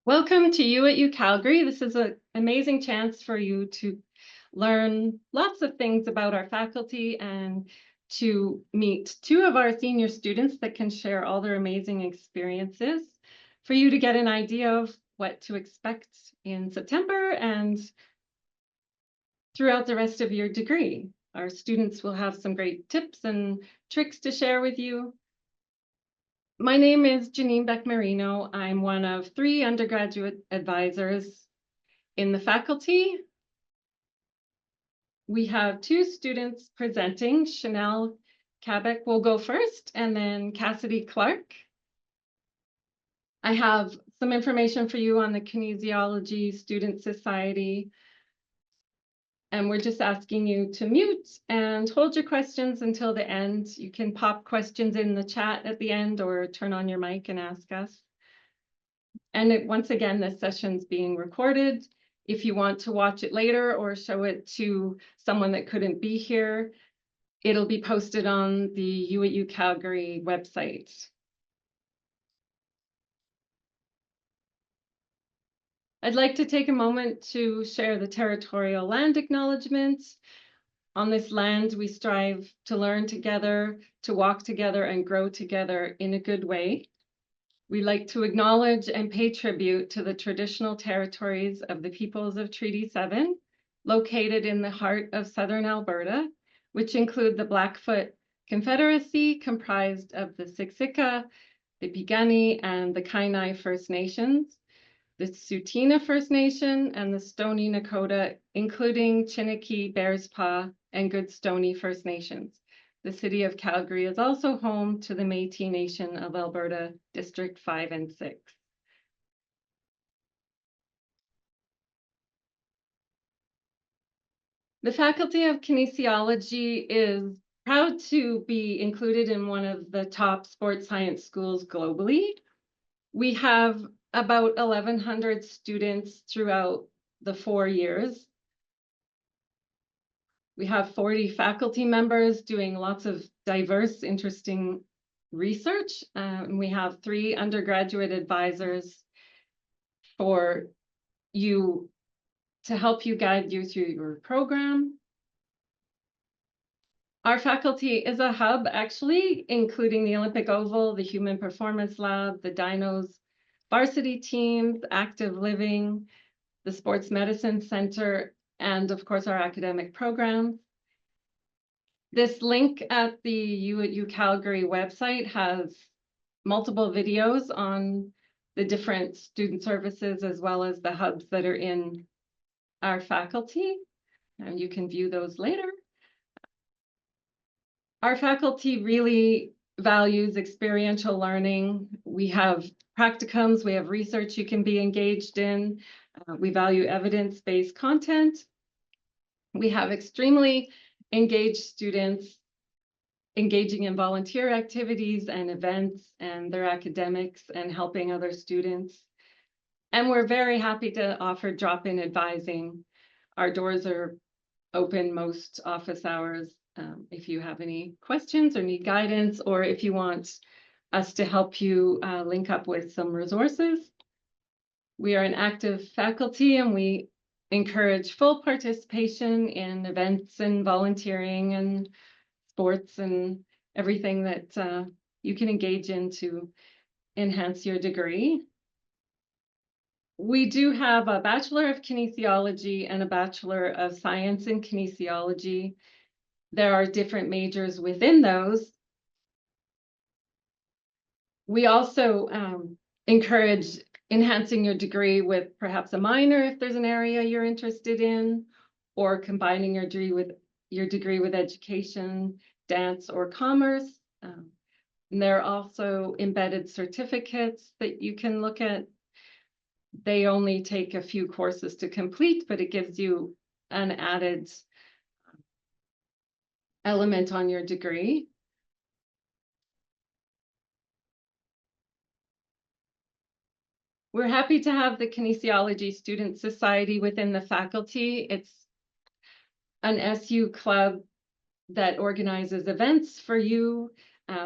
Welcome to you at UCalgary. This is an amazing chance for you to learn lots of things about our faculty and to meet two of our senior students that can share all their amazing experiences for you to get an idea of what to expect in September and throughout the rest of your degree. Our students will have some great tips and tricks to share with you. My name is Janine Beck-Marino. I'm one of 3 undergraduate advisors in the faculty. We have 2 students presenting. Chanel Kabek will go first, and then Cassidy Clark. I have some information for you on the Kinesiology Student Society. And we're just asking you to mute and hold your questions until the end. You can pop questions in the chat at the end or turn on your mic and ask us. And once again, this session's being recorded. If you want to watch it later or show it to someone that couldn't be here, it'll be posted on the U at UCalgary website. I'd like to take a moment to share the territorial land acknowledgement. On this land, we strive to learn together, to walk together, and grow together in a good way. We like to acknowledge and pay tribute to the traditional territories of the peoples of Treaty 7, located in the heart of southern Alberta, which include the Blackfoot Confederacy, comprised of the Siksika, the Piikani, and the Kainai First Nations, the Tsuut'ina First Nation, and the Stoney Nakoda, including Chiniki, Bearspaw, and Goodstoney First Nations. The city of Calgary is also home to the Métis Nation of Alberta, District 5 and 6. The Faculty of Kinesiology is proud to be included in one of the top sports science schools globally. We have about 1,100 students throughout the 4 years. We have 40 faculty members doing lots of diverse, interesting research. And we have 3 undergraduate advisors for you to help you guide you through your program. Our faculty is a hub, actually, including the Olympic Oval, the Human Performance Lab, the Dinos varsity teams, active living, the Sports Medicine Center, and of course, our academic programs. This link at the U at UCalgary website has multiple videos on the different student services as well as the hubs that are in our faculty, and you can view those later. Our faculty really values experiential learning. We have practicums, we have research you can be engaged in. We value evidence-based content. We have extremely engaged students engaging in volunteer activities and events and their academics and helping other students. And we're very happy to offer drop-in advising. Our doors are open most office hours if you have any questions or need guidance, or if you want us to help you link up with some resources. We are an active faculty and we encourage full participation in events and volunteering and sports and everything that you can engage in to enhance your degree. We do have a Bachelor of Kinesiology and a Bachelor of Science in Kinesiology. There are different majors within those. We also encourage enhancing your degree with perhaps a minor if there's an area you're interested in, or combining your degree with education, dance, or commerce. And there are also embedded certificates that you can look at. They only take a few courses to complete, but it gives you an added element on your degree. We're happy to have the Kinesiology Student Society within the faculty. It's an SU club that organizes events for you.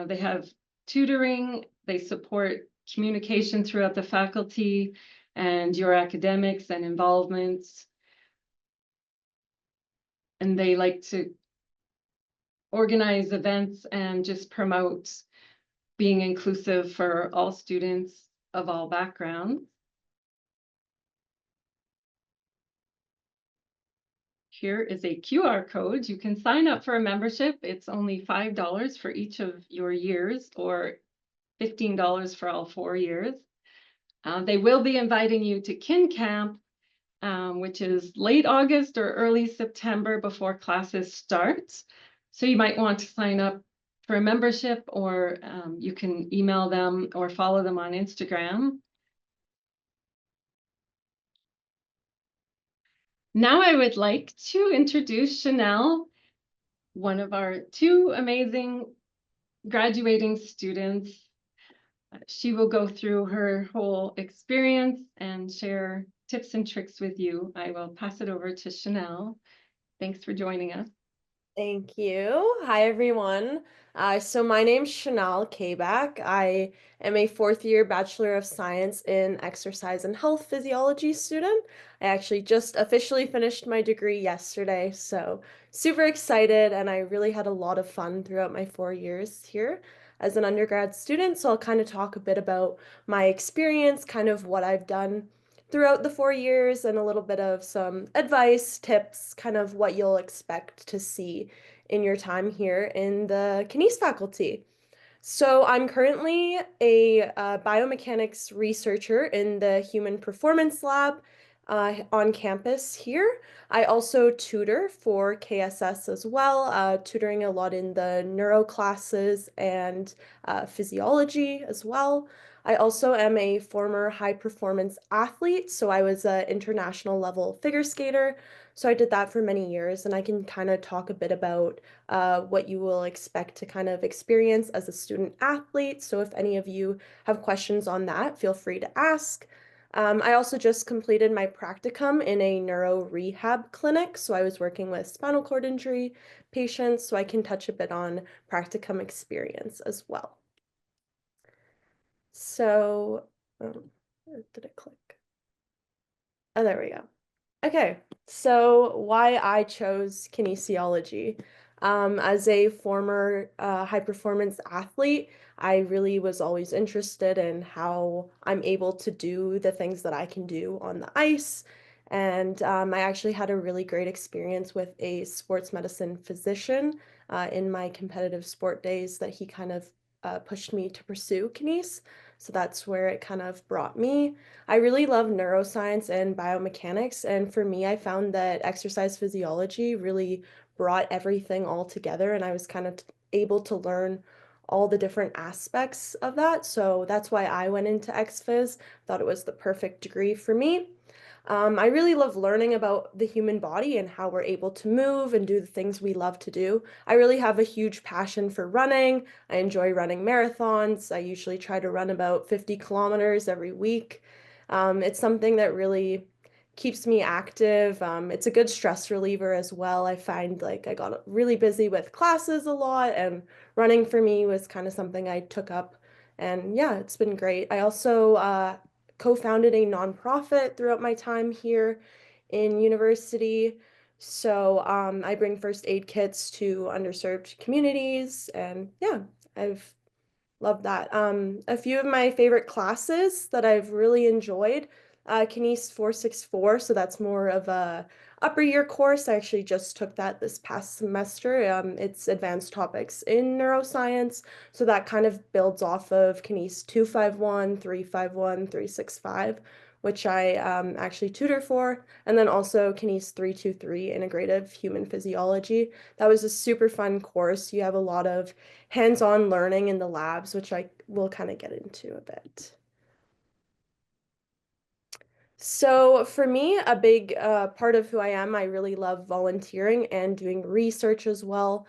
They have tutoring, they support communication throughout the faculty. and your academics and involvements. And they like to organize events and just promote being inclusive for all students of all backgrounds. Here is a QR code. You can sign up for a membership. It's only $5 for each of your years, or $15 for all 4 years. They will be inviting you to Kin Camp, which is late August or early September before classes start. So you might want to sign up for a membership, or you can email them or follow them on Instagram. Now I would like to introduce Chanel, one of our 2 amazing graduating students. She will go through her whole experience and share tips and tricks with you. I will pass it over to Chanel. Thanks for joining us. Thank you. Hi, everyone. So my name's Chanel Kabak. I am a 4th-year Bachelor of Science in Exercise and Health Physiology student. I actually just officially finished my degree yesterday, so super excited, and I really had a lot of fun throughout my 4 years here as an undergrad student. So I'll kind of talk a bit about my experience, kind of what I've done throughout the 4 years, and a little bit of some advice, tips, kind of what you'll expect to see in your time here in the Kines faculty. So I'm currently a biomechanics researcher in the Human Performance Lab on campus here. I also tutor for KSS as well, tutoring a lot in the neuro classes and physiology as well. I also am a former high performance athlete, so I was an international level figure skater. So I did that for many years, and I can kind of talk a bit about what you will expect to kind of experience as a student athlete. So if any of you have questions on that, feel free to ask. I also just completed my practicum in a neuro rehab clinic. So I was working with spinal cord injury patients, so I can touch a bit on practicum experience as well. So, did it click? Oh, there we go. Okay, so why I chose kinesiology. As a former high performance athlete, I really was always interested in how I'm able to do the things that I can do on the ice. And I actually had a really great experience with a sports medicine physician in my competitive sport days that he kind of pushed me to pursue kines. So that's where it kind of brought me. I really love neuroscience and biomechanics, and for me, I found that exercise physiology really brought everything all together, and I was kind of able to learn all the different aspects of that. So that's why I went into XPhys, thought it was the perfect degree for me. I really love learning about the human body and how we're able to move and do the things we love to do. I really have a huge passion for running. I enjoy running marathons. I usually try to run about 50 kilometers every week. It's something that really keeps me active. It's a good stress reliever as well. I find like I got really busy with classes a lot, and running for me was kind of something I took up. And yeah, it's been great. I also co-founded a nonprofit throughout my time here in university. So I bring first aid kits to underserved communities, and yeah, I've loved that. A few of my favorite classes that I've really enjoyed, Kines 464, so that's more of a upper year course. I actually just took that this past semester. It's advanced topics in neuroscience, so that kind of builds off of Kines 251, 351, 365, which I actually tutor for, and then also Kines 323, Integrative Human Physiology. That was a super fun course. You have a lot of hands-on learning in the labs, which I will kind of get into a bit. So for me, a big part of who I am, I really love volunteering and doing research as well.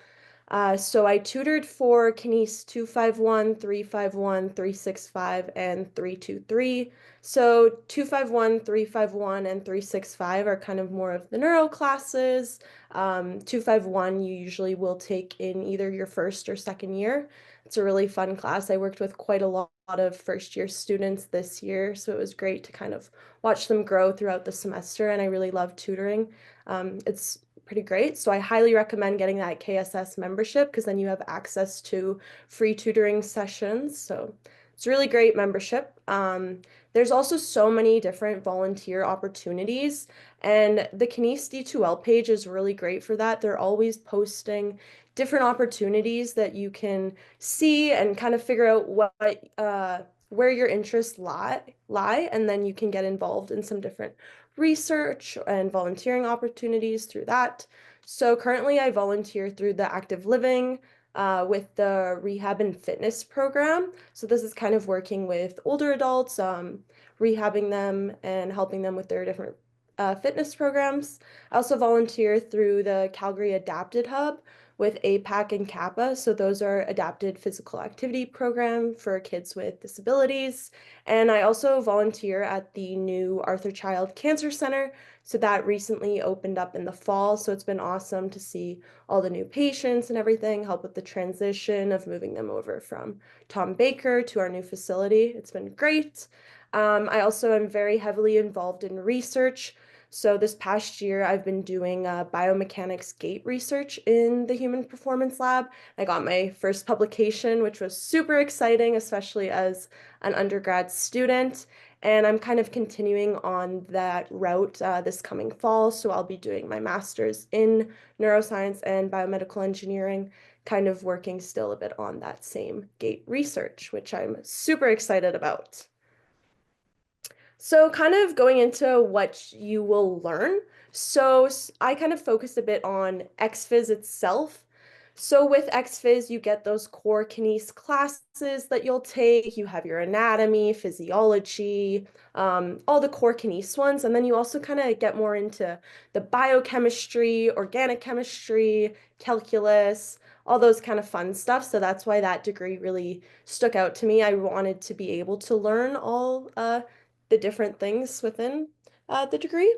So I tutored for Kines 251, 351, 365, and 323. So 251, 351, and 365 are kind of more of the neuro classes. 251 you usually will take in either your first or second year. It's a really fun class. I worked with quite a lot lot of first-year students this year, so it was great to kind of watch them grow throughout the semester, and I really love tutoring. It's pretty great, so I highly recommend getting that KSS membership because then you have access to free tutoring sessions, so it's a really great membership. There's also so many different volunteer opportunities, and the Kines D2L page is really great for that. They're always posting different opportunities that you can see and kind of figure out what where your interests lie, and then you can get involved in some different research and volunteering opportunities through that. So currently I volunteer through the active living with the rehab and fitness program. So this is kind of working with older adults, rehabbing them and helping them with their different fitness programs. I also volunteer through the Calgary Adapted Hub with APAC and Kappa. So those are adapted physical activity program for kids with disabilities. And I also volunteer at the new Arthur Child Cancer Center. So that recently opened up in the fall. So it's been awesome to see all the new patients and everything, help with the transition of moving them over from Tom Baker to our new facility. It's been great. I also am very heavily involved in research. So this past year, I've been doing biomechanics gait research in the Human Performance Lab. I got my first publication, which was super exciting, especially as an undergrad student. And I'm kind of continuing on that route this coming fall. So I'll be doing my master's in neuroscience and biomedical engineering, kind of working still a bit on that same gait research, which I'm super excited about. So kind of going into what you will learn. So I kind of focused a bit on XPhys itself. So with XPhys, you get those core kines classes that you'll take. You have your anatomy, physiology, all the core kines ones. And then you also kind of get more into the biochemistry, organic chemistry, calculus, all those kind of fun stuff. So that's why that degree really stuck out to me. I wanted to be able to learn all the different things within the degree.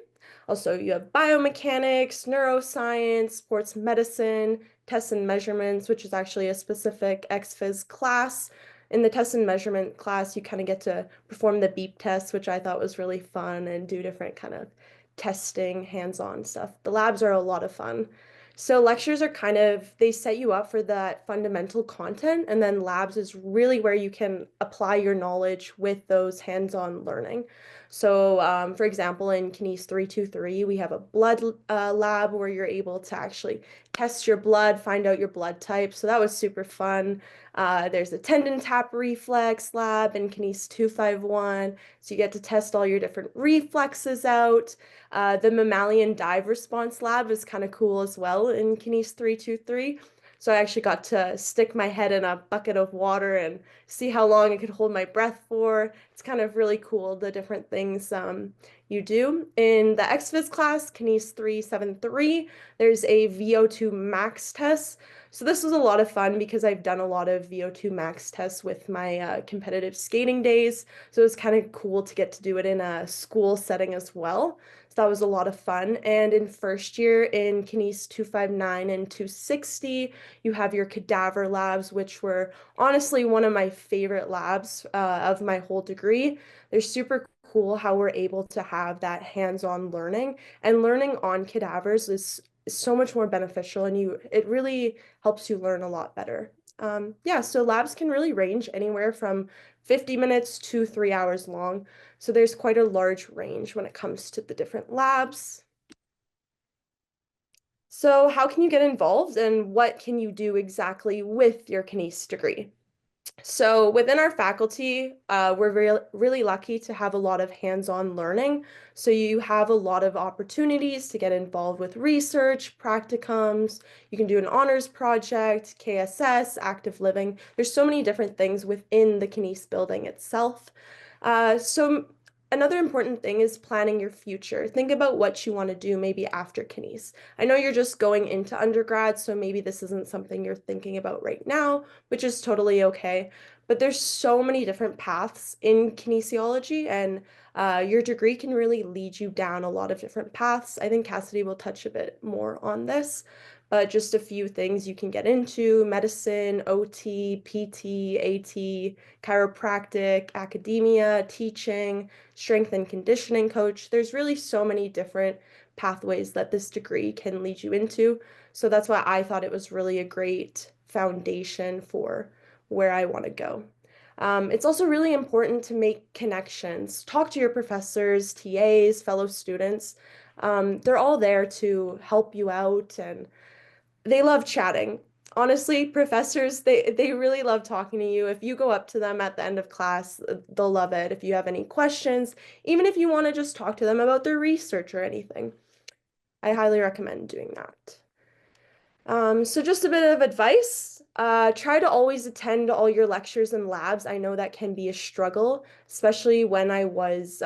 Also, you have biomechanics, neuroscience, sports medicine, tests and measurements, which is actually a specific XPhys class. In the test and measurement class, you kind of get to perform the beep test, which I thought was really fun, and do different kind of testing, hands-on stuff. The labs are a lot of fun. So lectures are kind of, they set you up for that fundamental content, and then labs is really where you can apply your knowledge with those hands-on learning. So for example, in Kines 323, we have a blood lab where you're able to actually test your blood, find out your blood type. So that was super fun. There's a tendon tap reflex lab in Kines 251. So you get to test all your different reflexes out. The mammalian dive response lab is kind of cool as well in Kines 323. So I actually got to stick my head in a bucket of water and see how long I could hold my breath for. It's kind of really cool, the different things you do. In the XPhys class, Kines 373, there's a VO2 max test. So this was a lot of fun because I've done a lot of VO2 max tests with my competitive skating days. So it was kind of cool to get to do it in a school setting as well. So that was a lot of fun. And in first year in Kines 259 and 260, you have your cadaver labs, which were honestly one of my favorite labs of my whole degree. They're super cool how we're able to have that hands-on learning, and learning on cadavers is so much more beneficial, and it really helps you learn a lot better. Yeah, so labs can really range anywhere from 50 minutes to 3 hours long. So there's quite a large range when it comes to the different labs. So how can you get involved, and what can you do exactly with your kines degree? So within our faculty, we're really lucky to have a lot of hands-on learning. So you have a lot of opportunities to get involved with research, practicums. You can do an honors project, KSS, active living. There's so many different things within the Kines building itself. So another important thing is planning your future. Think about what you want to do maybe after Kines. I know you're just going into undergrad, so maybe this isn't something you're thinking about right now, which is totally okay. But there's so many different paths in kinesiology, and your degree can really lead you down a lot of different paths. I think Cassidy will touch a bit more on this. but just a few things you can get into: medicine, OT, PT, AT, chiropractic, academia, teaching, strength and conditioning coach. There's really so many different pathways that this degree can lead you into. So that's why I thought it was really a great foundation for where I want to go. It's also really important to make connections. Talk to your professors, TAs, fellow students. They're all there to help you out, and they love chatting. Honestly, professors, they really love talking to you. If you go up to them at the end of class, they'll love it. If you have any questions, even if you want to just talk to them about their research or anything, I highly recommend doing that. So just a bit of advice. Try to always attend all your lectures and labs. I know that can be a struggle, especially when I was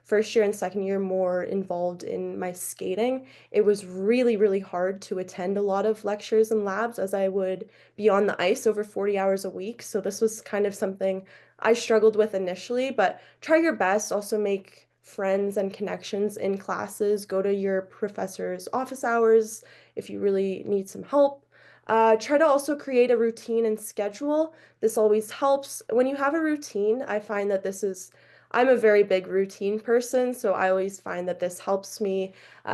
first year and second year more involved in my skating. It was really, really hard to attend a lot of lectures and labs as I would be on the ice over 40 hours a week. So this was kind of something I struggled with initially, but try your best. Also make friends and connections in classes. Go to your professor's office hours if you really need some help. Try to also create a routine and schedule. This always helps. When you have a routine, I find that I'm a very big routine person, so I always find that this helps me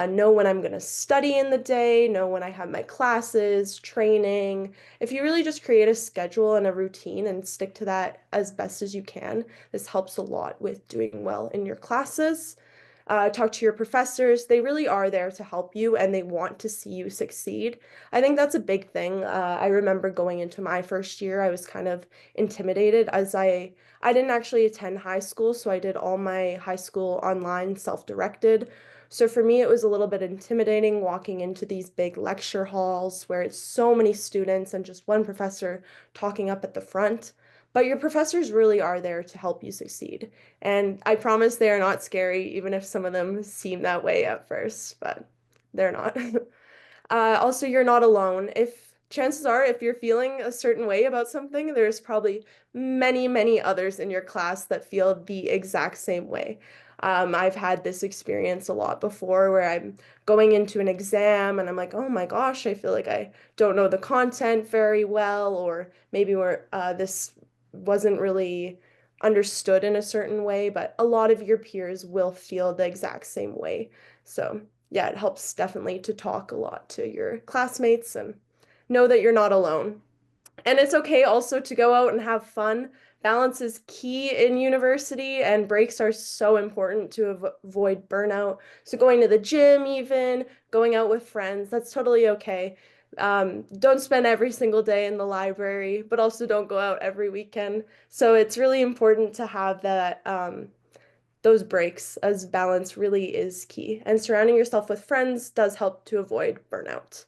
know when I'm going to study in the day, know when I have my classes, training. If you really just create a schedule and a routine and stick to that as best as you can, this helps a lot with doing well in your classes. Talk to your professors. They really are there to help you and they want to see you succeed. I think that's a big thing. I remember going into my first year, I was kind of intimidated as I didn't actually attend high school, so I did all my high school online, self-directed. So for me, it was a little bit intimidating walking into these big lecture halls where it's so many students and just one professor talking up at the front. But your professors really are there to help you succeed. And I promise they are not scary, even if some of them seem that way at first, but they're not. Also, you're not alone. If chances are, if you're feeling a certain way about something, there's probably many, many others in your class that feel the exact same way. I've had this experience a lot before where I'm going into an exam and I'm like, oh my gosh, I feel like I don't know the content very well, or maybe where this wasn't really understood in a certain way, but a lot of your peers will feel the exact same way. So yeah, it helps definitely to talk a lot to your classmates and know that you're not alone. And it's okay also to go out and have fun. Balance is key in university, and breaks are so important to avoid burnout. So going to the gym, even going out with friends, that's totally okay. Don't spend every single day in the library, but also don't go out every weekend. So it's really important to have that those breaks, as balance really is key. And surrounding yourself with friends does help to avoid burnout.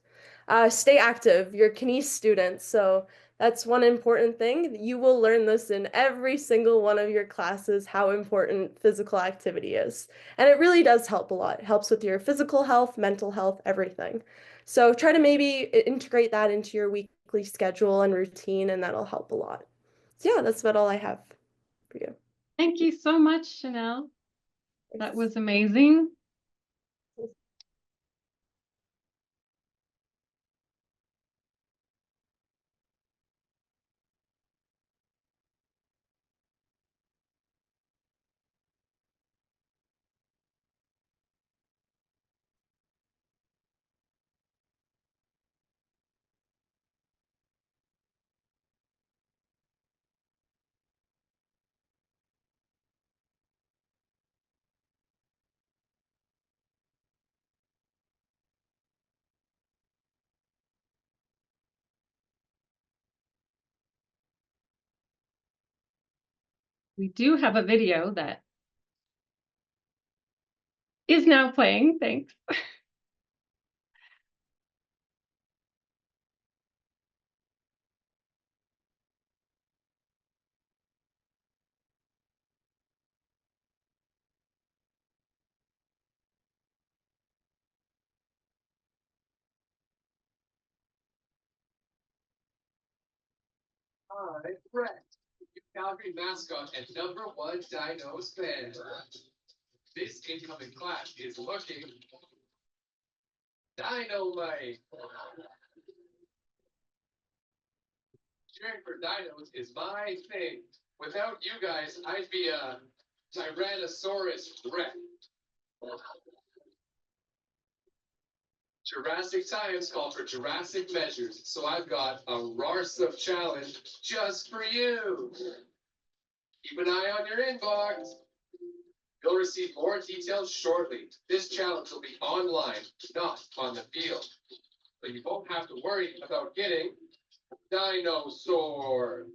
Stay active. You're a kines student, so that's one important thing. You will learn this in every single one of your classes, how important physical activity is. And it really does help a lot. It helps with your physical health, mental health, everything. So try to maybe integrate that into your weekly schedule and routine, and that'll help a lot. So yeah, that's about all I have for you. Thank you so much, Chanel. That Thanks. was amazing. We do have a video that is now playing. Thanks. Hi, Brett, UCalgary mascot and #1 Dinos fan. This incoming class is looking dynamite. Cheering for dinos is my thing. Without you guys, I'd be a Tyrannosaurus Rex. Jurassic science called for Jurassic measures, so I've got a RARSUP challenge just for you. Keep an eye on your inbox. You'll receive more details shortly. This challenge will be online, not on the field. But you won't have to worry about getting dinosaur.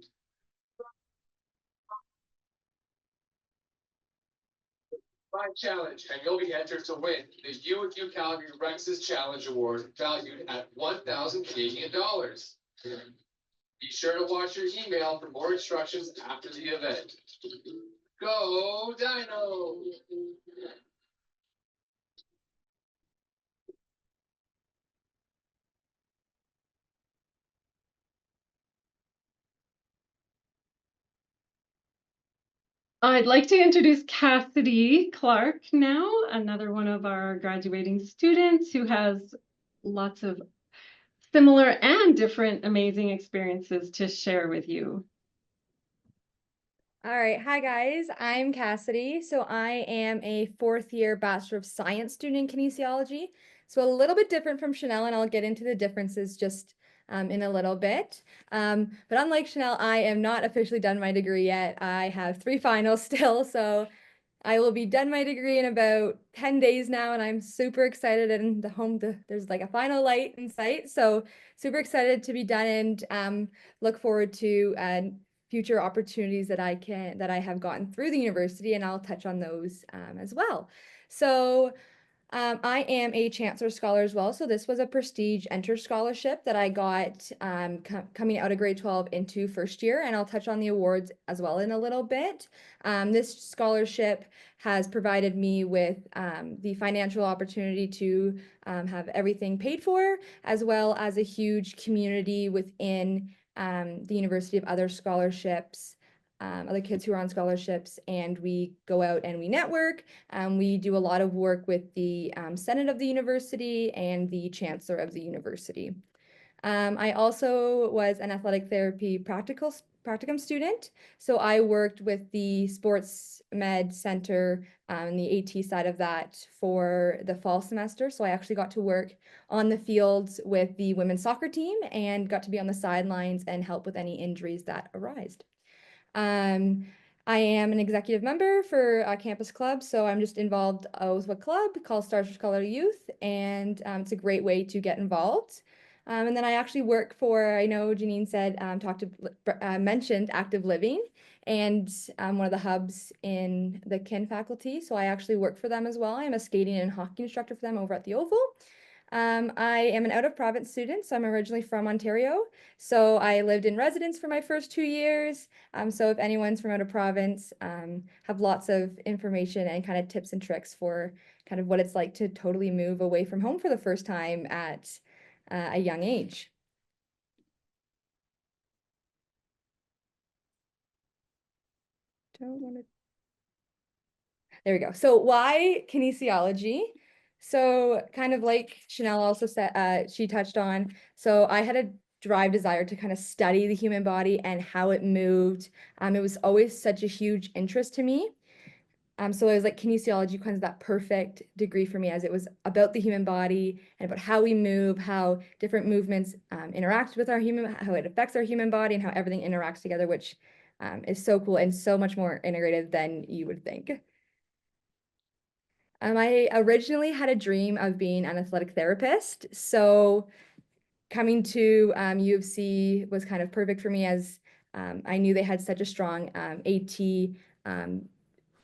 My challenge, and you'll be entered to win the UCalgary Rex's Challenge Award, valued at 1,000 Canadian dollars. Be sure to watch your email for more instructions after the event. Go Dino! I'd like to introduce Cassidy Clark now, another one of our graduating students who has lots of similar and different amazing experiences to share with you. All right, hi guys, I'm Cassidy. So I am a fourth year Bachelor of Science student in kinesiology. So a little bit different from Chanel, and I'll get into the differences just in a little bit. But unlike Chanel, I am not officially done my degree yet. I have 3 finals still, so I will be done my degree in about 10 days now, and I'm super excited. And there's like a final light in sight, so super excited to be done, and look forward to future opportunities that I have gotten through the university, and I'll touch on those as well. So I am a Chancellor Scholar as well. So this was a prestige enter scholarship that I got coming out of grade 12 into first year, and I'll touch on the awards as well in a little bit. This scholarship has provided me with the financial opportunity to have everything paid for, as well as a huge community within the university of other scholarships, other kids who are on scholarships, and we go out and we network. We do a lot of work with the Senate of the university and the Chancellor of the university. I also was an athletic therapy practicum student. So I worked with the sports med center and the AT side of that for the fall semester. So I actually got to work on the fields with the women's soccer team and got to be on the sidelines and help with any injuries that arised. I am an executive member for a campus club, so I'm just involved with a club called Stars for Scholarly Youth, and it's a great way to get involved. And then I actually work for, I know Janine said, mentioned Active Living, and one of the hubs in the Kin faculty, so I actually work for them as well. I'm a skating and hockey instructor for them over at the Oval. I am an out-of-province student, so I'm originally from Ontario. So I lived in residence for my first 2 years. So if anyone's from out of province, have lots of information and kind of tips and tricks for kind of what it's like to totally move away from home for the first time at a young age. There we go. So why kinesiology? So kind of like Chanel also said, she touched on, so I had a drive desire to kind of study the human body and how it moved. It was always such a huge interest to me. So it was like kinesiology kind of that perfect degree for me, as it was about the human body and about how we move, how different movements interact with how it affects our human body, and how everything interacts together, which is so cool and so much more integrated than you would think. I originally had a dream of being an athletic therapist, so coming to U of C was kind of perfect for me, as I knew they had such a strong AT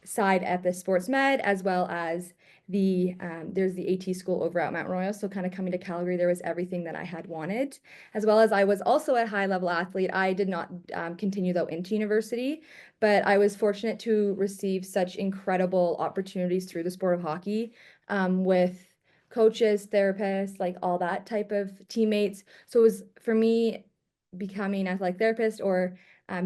side at the sports med, as well as there's the AT school over at Mount Royal. So kind of coming to Calgary, there was everything that I had wanted, as well as I was also a high level athlete. I did not continue though into university, but I was fortunate to receive such incredible opportunities through the sport of hockey, with coaches, therapists, like all that type of teammates. So it was, for me, becoming an athletic therapist, or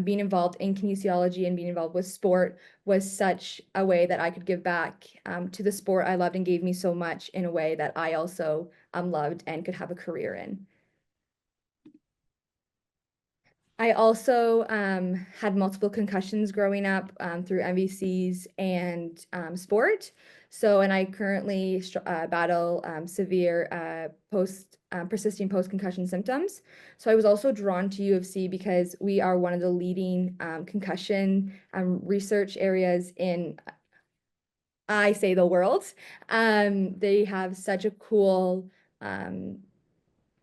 being involved in kinesiology and being involved with sport, was such a way that I could give back to the sport I loved, and gave me so much in a way that I also loved and could have a career in. I also had multiple concussions growing up through MVCs and sport. So, and I currently battle severe persisting post-concussion symptoms. So I was also drawn to U of C because we are one of the leading concussion research areas in, I say, the world. They have such a cool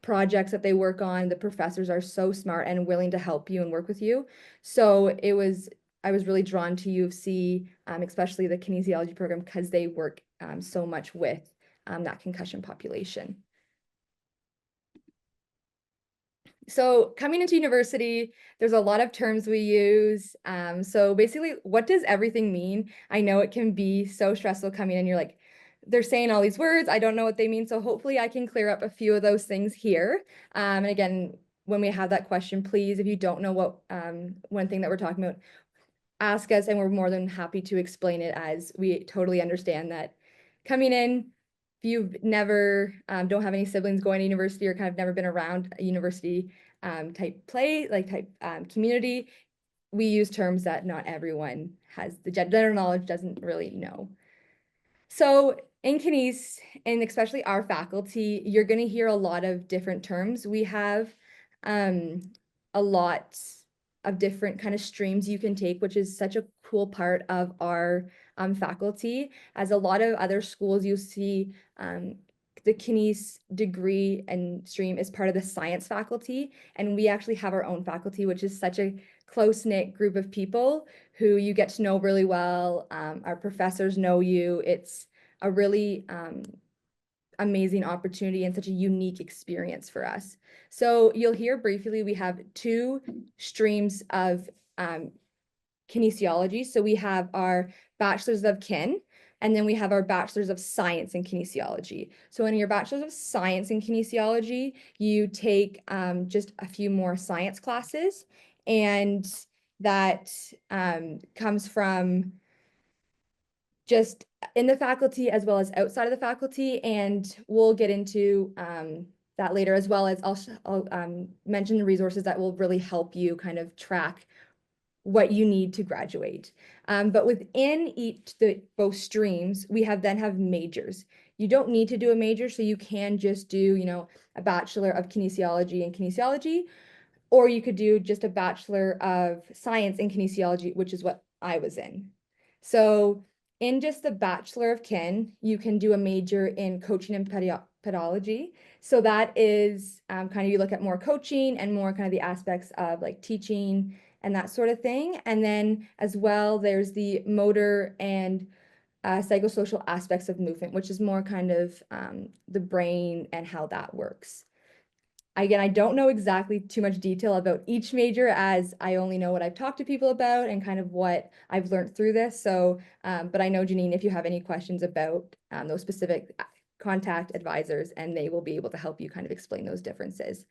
projects that they work on. The professors are so smart and willing to help you and work with you. So I was really drawn to U of C, especially the kinesiology program, because they work so much with that concussion population. So coming into university, there's a lot of terms we use. So basically, what does everything mean? I know it can be so stressful coming in. You're like, they're saying all these words. I don't know what they mean. So hopefully I can clear up a few of those things here. And again, when we have that question, please, if you don't know what one thing that we're talking about, ask us and we're more than happy to explain it, as we totally understand that coming in, if you've never don't have any siblings going to university or kind of never been around a university type community, we use terms that not everyone has the general knowledge doesn't really know. So in Kines, and especially our faculty, you're going to hear a lot of different terms. We have a lot of different kind of streams you can take, which is such a cool part of our faculty. As a lot of other schools, you see the Kines degree and stream is part of the science faculty, and we actually have our own faculty, which is such a close-knit group of people who you get to know really well. Our professors know you. It's a really amazing opportunity and such a unique experience for us. So you'll hear briefly, we have two streams of kinesiology. So we have our bachelor's of kin, and then we have our bachelor's of science in kinesiology. So in your bachelor's of science in kinesiology, you take just a few more science classes, and that comes from just in the faculty as well as outside of the faculty. And we'll get into that later, as well as I'll mention the resources that will really help you kind of track what you need to graduate. But within both streams, we then have majors. You don't need to do a major, so you can just do, a Bachelor of Kinesiology in Kinesiology, or you could do just a Bachelor of Science in Kinesiology, which is what I was in. So in just the Bachelor of Kin, you can do a major in coaching and pedology. So that is kind of, you look at more coaching and more kind of the aspects of like teaching and that sort of thing. And then as well, there's the motor and psychosocial aspects of movement, which is more kind of the brain and how that works. Again, I don't know exactly too much detail about each major, as I only know what I've talked to people about and kind of what I've learned through this. So, but I know, Janine, if you have any questions about those specific, contact advisors and they will be able to help you kind of explain those differences.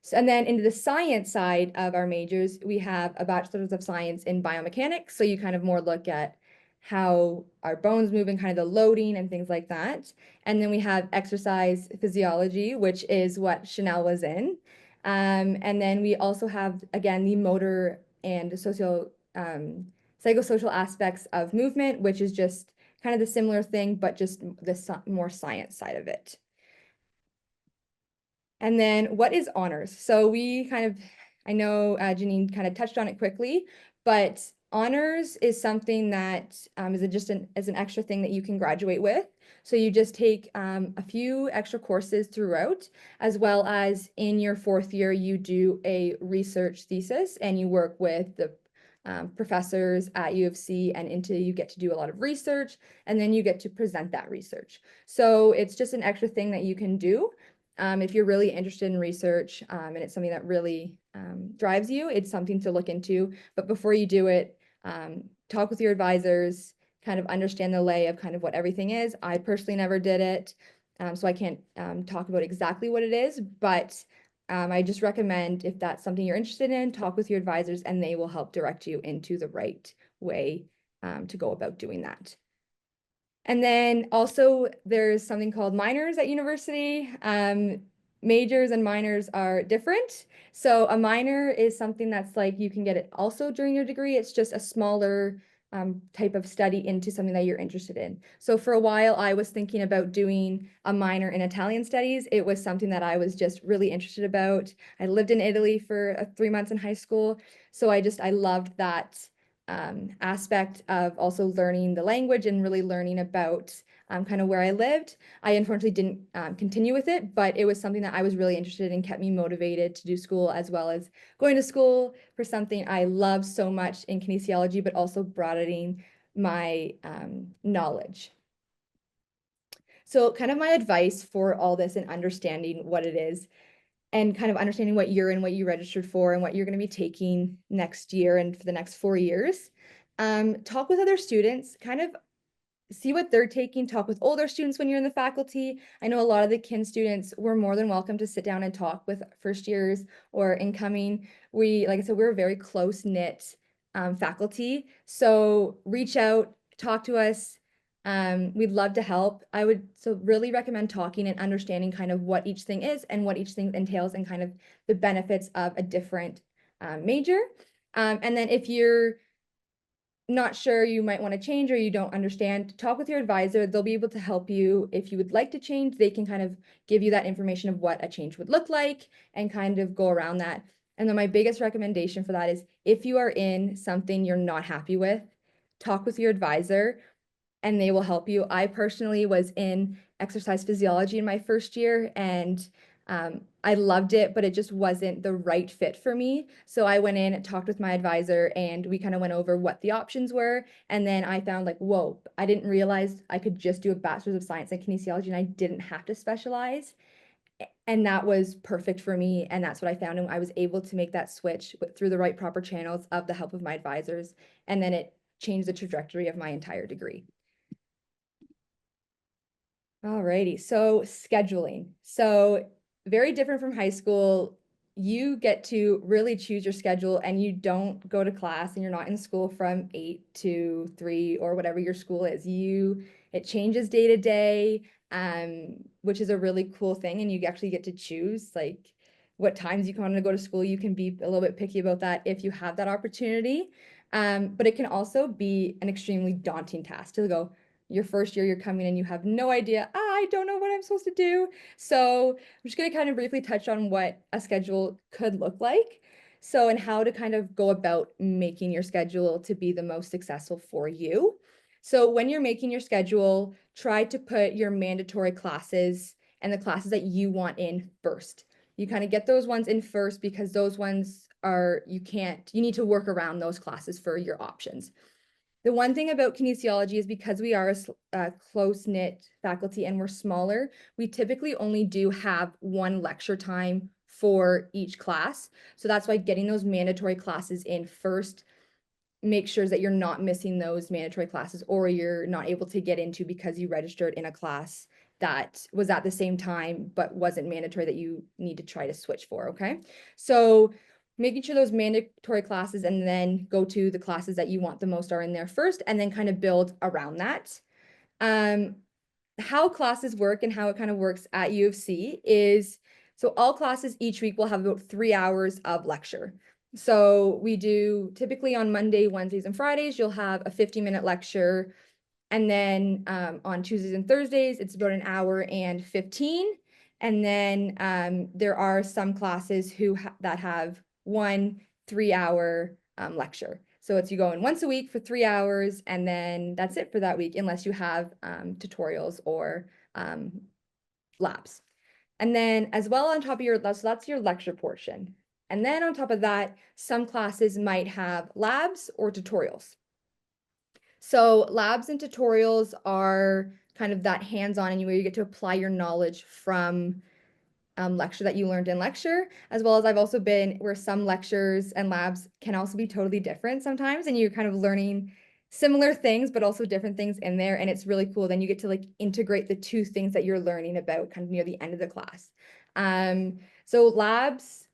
So, and then into the science side of our majors, we have a bachelor's of science in biomechanics. So you kind of more look at how our bones move and kind of the loading and things like that. And then we have exercise physiology, which is what Chanel was in. And then we also have, again, the motor and psychosocial aspects of movement, which is just kind of the similar thing, but just the more science side of it. And then what is honors? So we kind of, I know Janine kind of touched on it quickly, but honors is something that is just an extra thing that you can graduate with. So you just take a few extra courses throughout, as well as in your fourth year, you do a research thesis and you work with the professors at U of C, and you get to do a lot of research, and then you get to present that research. So it's just an extra thing that you can do. If you're really interested in research and it's something that really drives you, it's something to look into. But before you do it, talk with your advisors, kind of understand the lay of kind of what everything is. I personally never did it, so I can't talk about exactly what it is, but I just recommend, if that's something you're interested in, talk with your advisors and they will help direct you into the right way to go about doing that. And then also there's something called minors at university. majors and minors are different. So a minor is something that's like you can get it also during your degree. It's just a smaller type of study into something that you're interested in. So for a while, I was thinking about doing a minor in Italian studies. It was something that I was just really interested about. I lived in Italy for 3 months in high school. So I loved that aspect of also learning the language and really learning about kind of where I lived. I unfortunately didn't continue with it, but it was something that I was really interested in, kept me motivated to do school, as well as going to school for something I love so much in kinesiology, but also broadening my knowledge. So kind of my advice for all this and understanding what it is and kind of understanding what you're in, what you registered for, and what you're going to be taking next year and for the next 4 years. Talk with other students, kind of see what they're taking, talk with older students when you're in the faculty. I know a lot of the kin students were more than welcome to sit down and talk with first years or incoming. Like I said, we're a very close-knit faculty. So reach out, talk to us. We'd love to help. I would so really recommend talking and understanding kind of what each thing is and what each thing entails and kind of the benefits of a different major. And then if you're not sure, you might want to change or you don't understand, talk with your advisor. They'll be able to help you. If you would like to change, they can kind of give you that information of what a change would look like and kind of go around that. And then my biggest recommendation for that is if you are in something you're not happy with, talk with your advisor and they will help you. I personally was in exercise physiology in my first year and I loved it, but it just wasn't the right fit for me. So I went in and talked with my advisor and we kind of went over what the options were. And then I found like, whoa, I didn't realize I could just do a bachelor's of science in kinesiology and I didn't have to specialize. And that was perfect for me. And that's what I found. And I was able to make that switch through the right proper channels of the help of my advisors. And then it changed the trajectory of my entire degree. Alrighty, so scheduling. So very different from high school. You get to really choose your schedule and you don't go to class and you're not in school from 8 to 3 or whatever your school is. It changes day to day, which is a really cool thing. And you actually get to choose like what times you want to go to school. You can be a little bit picky about that if you have that opportunity. But it can also be an extremely daunting task to go, your first year, you're coming in, you have no idea, I don't know what I'm supposed to do. So I'm just going to kind of briefly touch on what a schedule could look like. So, and how to kind of go about making your schedule to be the most successful for you. So when you're making your schedule, try to put your mandatory classes and the classes that you want in first. You kind of get those ones in first because those ones you need to work around those classes for your options. The one thing about kinesiology is because we are a close-knit faculty and we're smaller, we typically only do have one lecture time for each class. So that's why getting those mandatory classes in first make sure that you're not missing those mandatory classes or you're not able to get into because you registered in a class that was at the same time but wasn't mandatory that you need to try to switch for, okay? So making sure those mandatory classes and then go to the classes that you want the most are in there first and then kind of build around that. How classes work and how it kind of works at U of C is, so all classes each week will have about 3 hours of lecture. So we do typically on Monday, Wednesdays, and Fridays, you'll have a 50-minute lecture. And then on Tuesdays and Thursdays, it's about an hour and 15. And then there are some classes that have 1 3-hour lecture. So you go in once a week for 3 hours, and then that's it for that week, unless you have tutorials or labs. And then as well on top of so that's your lecture portion. And then on top of that, some classes might have labs or tutorials. So labs and tutorials are kind of that hands-on and where you get to apply your knowledge from lecture that you learned in lecture, as well as I've also been where some lectures and labs can also be totally different sometimes, and you're kind of learning similar things, but also different things in there, and it's really cool. Then you get to like integrate the two things that you're learning about kind of near the end of the class. So labs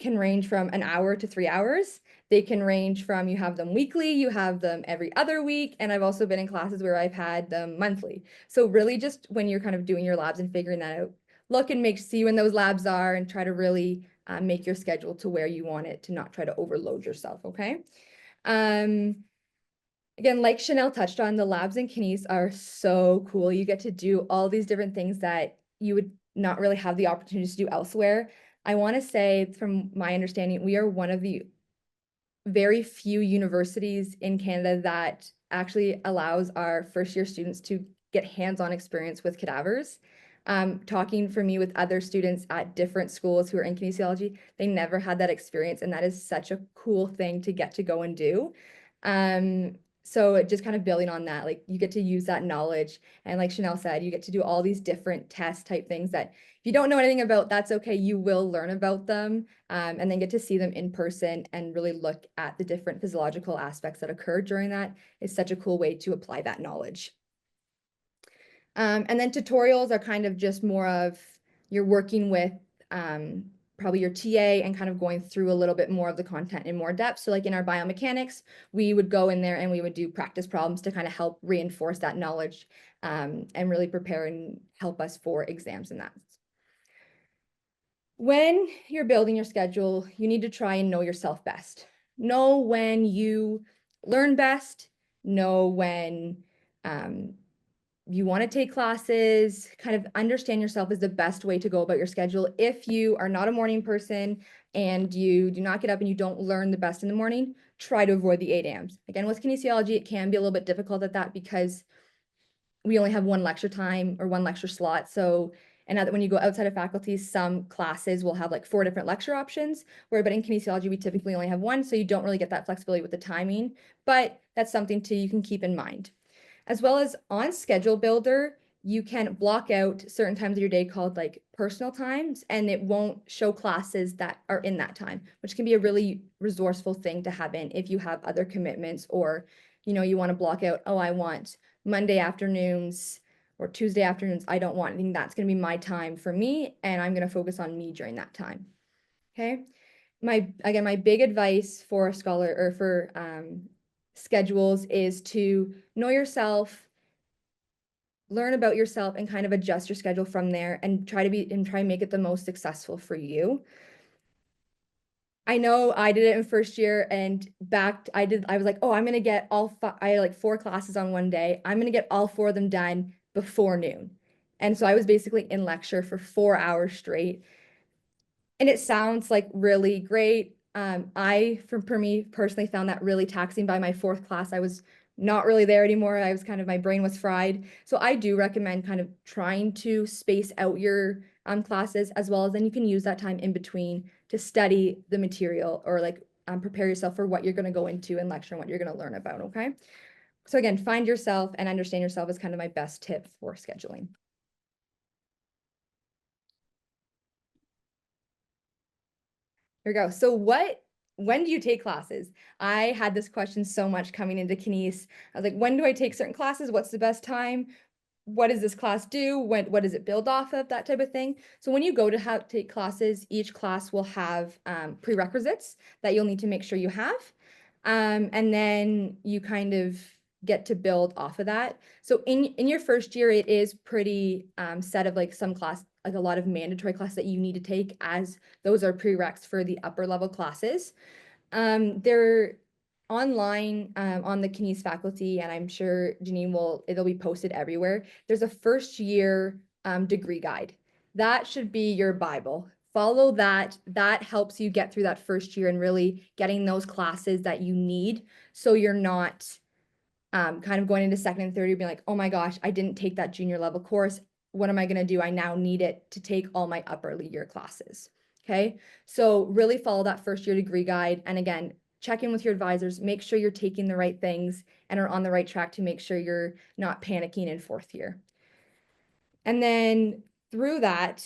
can range from an hour to 3 hours. They can range from you have them weekly, you have them every other week, and I've also been in classes where I've had them monthly. So really just when you're kind of doing your labs and figuring that out, look and see when those labs are and try to really make your schedule to where you want it to not try to overload yourself, okay? Again, like Chanel touched on, the labs in Kines are so cool. You get to do all these different things that you would not really have the opportunity to do elsewhere. I want to say, from my understanding, we are one of the very few universities in Canada that actually allows our first year students to get hands-on experience with cadavers. Talking for me with other students at different schools who are in kinesiology, they never had that experience, and that is such a cool thing to get to go and do. So just kind of building on that, like you get to use that knowledge, and like Chanel said, you get to do all these different test type things that if you don't know anything about, that's okay, you will learn about them, and then get to see them in person and really look at the different physiological aspects that occur during that is such a cool way to apply that knowledge. And then tutorials are kind of just more of you're working with probably your TA and kind of going through a little bit more of the content in more depth. So like in our biomechanics, we would go in there and we would do practice problems to kind of help reinforce that knowledge and really prepare and help us for exams and that. When you're building your schedule, you need to try and know yourself best. Know when you learn best, know when you want to take classes, kind of understand yourself is the best way to go about your schedule. If you are not a morning person and you do not get up and you don't learn the best in the morning, try to avoid the 8 a.m.s. Again, with kinesiology, it can be a little bit difficult at that because we only have one lecture time or one lecture slot. So, and now that when you go outside of faculty, some classes will have like 4 different lecture options, but in kinesiology, we typically only have one. So you don't really get that flexibility with the timing, but that's something you can keep in mind. As well as on Schedule Builder, you can block out certain times of your day called like personal times, and it won't show classes that are in that time, which can be a really resourceful thing to have in if you have other commitments or, you want to block out, oh, I want Monday afternoons or Tuesday afternoons. I don't want anything. That's going to be my time for me, and I'm going to focus on me during that time. Okay. My big advice for a scholar or for schedules is to know yourself, learn about yourself, and kind of adjust your schedule from there and try and make it the most successful for you. I know I did it in first year and I was like, oh, I'm going to get I had like 4 classes on one day. I'm going to get all 4 of them done before noon. And so I was basically in lecture for 4 hours straight. And it sounds like really great. For me personally, found that really taxing. By my 4th class, I was not really there anymore. My brain was fried. So I do recommend kind of trying to space out your classes, as well as then you can use that time in between to study the material or like prepare yourself for what you're going to go into in lecture and what you're going to learn about. Okay. So again, find yourself and understand yourself is kind of my best tip for scheduling. Here we go. So when do you take classes? I had this question so much coming into Kines. I was like, when do I take certain classes? What's the best time? What does this class do? What does it build off of? That type of thing. So when you go to take classes, each class will have prerequisites that you'll need to make sure you have. And then you kind of get to build off of that. So in your first year, it is pretty set of like some class, like a lot of mandatory classes that you need to take, as those are prereqs for the upper level classes. They're online on the Kines faculty, and I'm sure Janine it'll be posted everywhere. There's a first year degree guide. That should be your Bible. Follow that. That helps you get through that first year and really getting those classes that you need, so you're not kind of going into second and third year being like, oh my gosh, I didn't take that junior level course. What am I going to do? I now need it to take all my upper year classes. Okay. So really follow that first year degree guide. And again, check in with your advisors, make sure you're taking the right things and are on the right track to make sure you're not panicking in 4th year. And then through that,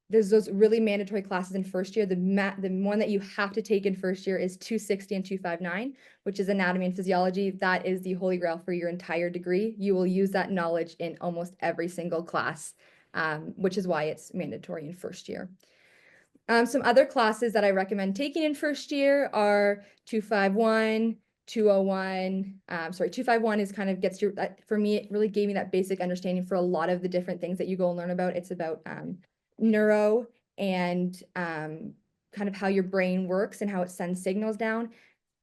there's those really mandatory classes in first year. The one that you have to take in first year is 260 and 259, which is anatomy and physiology. That is the holy grail for your entire degree. You will use that knowledge in almost every single class, which is why it's mandatory in first year. Some other classes that I recommend taking in first year are 251, 201, 251 is kind of gets your, for me, it really gave me that basic understanding for a lot of the different things that you go and learn about. It's about neuro and kind of how your brain works and how it sends signals down.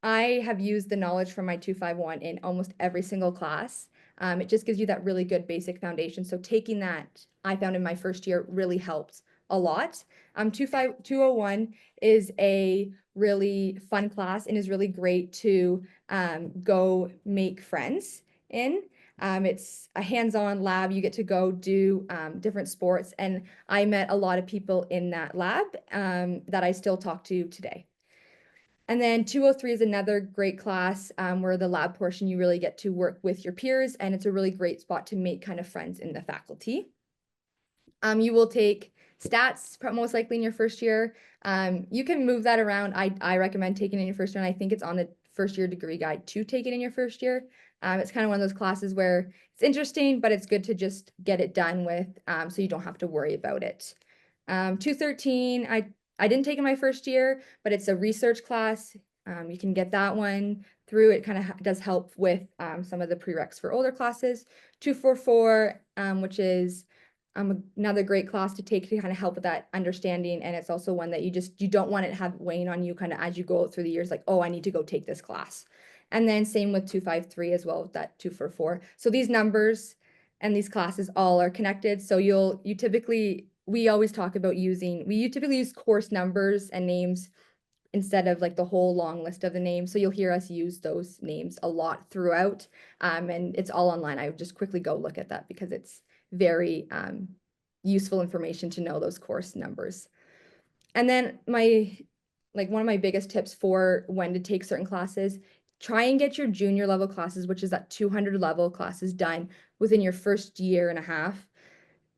I have used the knowledge from my 251 in almost every single class. It just gives you that really good basic foundation. So taking that, I found in my first year really helped a lot. 201 is a really fun class and is really great to go make friends in. It's a hands-on lab. You get to go do different sports. And I met a lot of people in that lab that I still talk to today. And then 203 is another great class where the lab portion, you really get to work with your peers, and it's a really great spot to make kind of friends in the faculty. You will take stats most likely in your first year. You can move that around. I recommend taking it in your first year, and I think it's on the first year degree guide to take it in your first year. It's kind of one of those classes where it's interesting, but it's good to just get it done with so you don't have to worry about it. 213, I didn't take in my first year, but it's a research class. You can get that one through. It kind of does help with some of the prereqs for older classes. 244, which is another great class to take to kind of help with that understanding. And it's also one that you don't want it to have weighing on you kind of as you go through the years, like, oh, I need to go take this class. And then same with 253 as well with that 244. So these numbers and these classes all are connected. So we always talk about you typically use course numbers and names instead of like the whole long list of the names. So you'll hear us use those names a lot throughout. And it's all online. I would just quickly go look at that because it's very useful information to know those course numbers. And then one of my biggest tips for when to take certain classes, try and get your junior level classes, which is that 200 level classes, done within your first year and a half.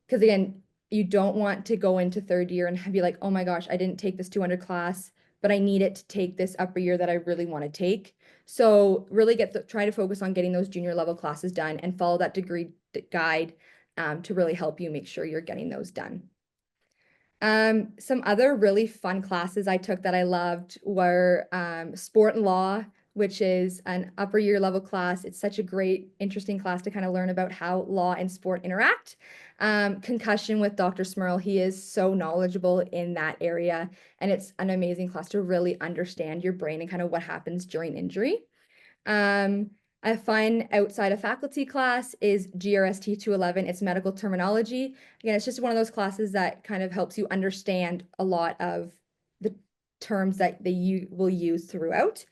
Because again, you don't want to go into third year and be like, oh my gosh, I didn't take this 200 class, but I need it to take this upper year that I really want to take. So really try to focus on getting those junior level classes done and follow that degree guide to really help you make sure you're getting those done. Some other really fun classes I took that I loved were sport and law, which is an upper year level class. It's such a great, interesting class to kind of learn about how law and sport interact. Concussion with Dr. Smurl. He is so knowledgeable in that area, and it's an amazing class to really understand your brain and kind of what happens during injury. A fun outside of faculty class is GRST 211. It's medical terminology. Again, it's just one of those classes that kind of helps you understand a lot of the terms that you will use throughout.